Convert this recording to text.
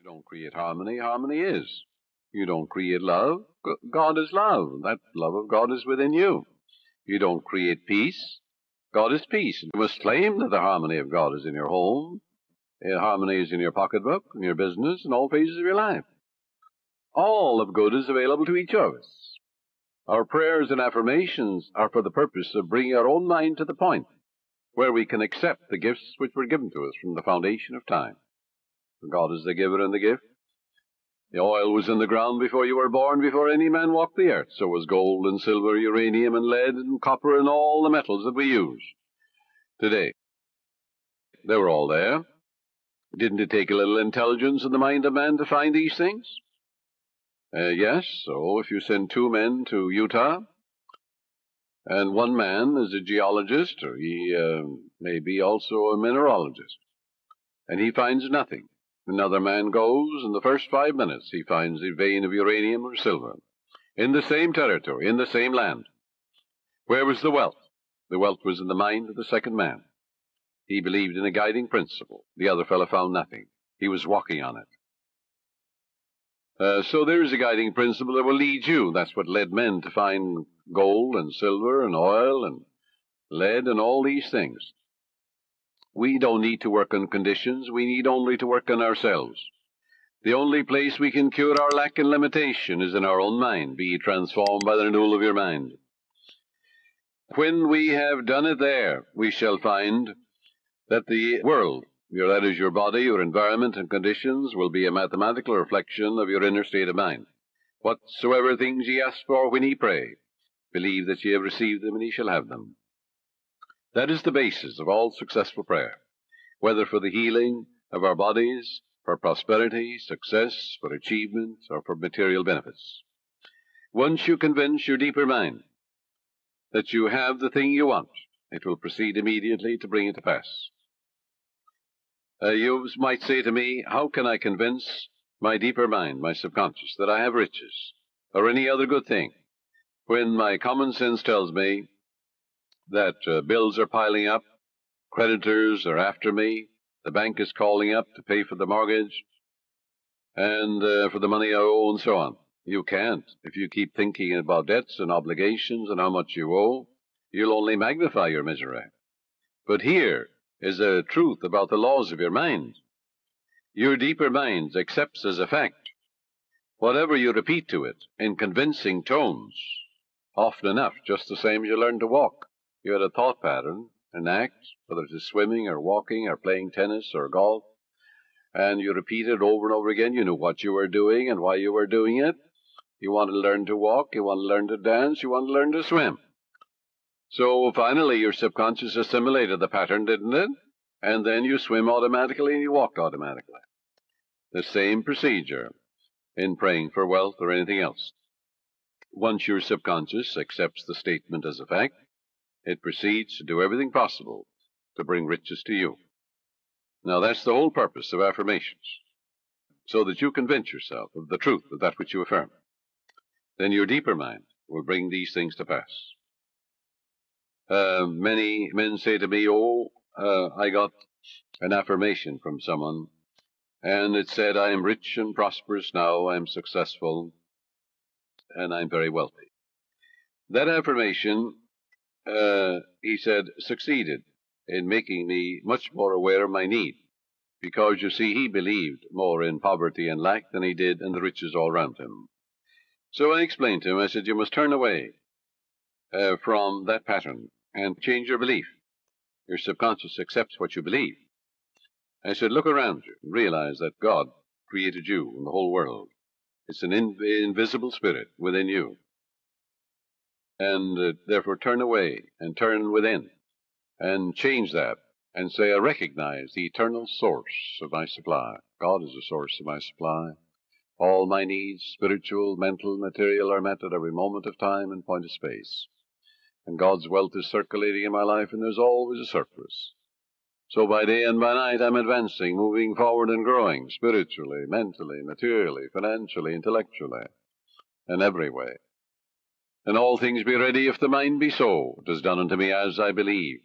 don't create harmony. Harmony is. You don't create love. God is love. That love of God is within you. You don't create peace. God is peace. You must claim that the harmony of God is in your home. Harmony is in your pocketbook, in your business, in all phases of your life. All of good is available to each of us. Our prayers and affirmations are for the purpose of bringing our own mind to the point where we can accept the gifts which were given to us from the foundation of time. God is the giver and the gift. The oil was in the ground before you were born, before any man walked the earth. So was gold and silver, uranium and lead and copper and all the metals that we use today. They were all there. Didn't it take a little intelligence in the mind of man to find these things? Yes, so if you send 2 men to Utah, and one man is a geologist, or he may be also a mineralogist, and he finds nothing. Another man goes, in the first 5 minutes he finds a vein of uranium or silver, in the same territory, in the same land. Where was the wealth? The wealth was in the mind of the second man. He believed in a guiding principle. The other fellow found nothing. He was walking on it. So there is a guiding principle that will lead you. That's what led men to find gold and silver and oil and lead and all these things. We don't need to work on conditions. We need only to work on ourselves. The only place we can cure our lack and limitation is in our own mind. Be ye transformed by the renewal of your mind. When we have done it there, we shall find that the world, that is your body, your environment and conditions, will be a mathematical reflection of your inner state of mind. Whatsoever things ye ask for when ye pray, believe that ye have received them, and ye shall have them. That is the basis of all successful prayer, whether for the healing of our bodies, for prosperity, success, for achievement, or for material benefits. Once you convince your deeper mind that you have the thing you want, it will proceed immediately to bring it to pass. You might say to me, how can I convince my deeper mind, my subconscious, that I have riches or any other good thing, when my common sense tells me that bills are piling up, creditors are after me, the bank is calling up to pay for the mortgage, and for the money I owe, and so on. You can't. If you keep thinking about debts and obligations and how much you owe, you'll only magnify your misery. But here is a truth about the laws of your mind. Your deeper mind accepts as a fact whatever you repeat to it in convincing tones, often enough, just the same as you learn to walk. You had a thought pattern, an act, whether it is swimming or walking or playing tennis or golf, and you repeat it over and over again. You knew what you were doing and why you were doing it. You want to learn to walk, you want to learn to dance, you want to learn to swim. So finally your subconscious assimilated the pattern, didn't it? And then you swim automatically and you walk automatically. The same procedure in praying for wealth or anything else. Once your subconscious accepts the statement as a fact, it proceeds to do everything possible to bring riches to you. Now that's the whole purpose of affirmations, so that you convince yourself of the truth of that which you affirm. Then your deeper mind will bring these things to pass. Many men say to me, I got an affirmation from someone, and it said, I am rich and prosperous now, I am successful, and I'm very wealthy. That affirmation, he said, succeeded in making me much more aware of my need, because, you see, he believed more in poverty and lack than he did in the riches all around him. So I explained to him, I said, you must turn away from that pattern and change your belief. Your subconscious accepts what you believe. I said, look around you and realize that God created you and the whole world. It's an invisible spirit within you. And therefore turn away and turn within and change that and say, I recognize the eternal source of my supply. God is the source of my supply. All my needs, spiritual, mental, material, are met at every moment of time and point of space. And God's wealth is circulating in my life, and there's always a surplus. So by day and by night I'm advancing, moving forward and growing, spiritually, mentally, materially, financially, intellectually, in every way. And all things be ready if the mind be so. It is done unto me as I believe.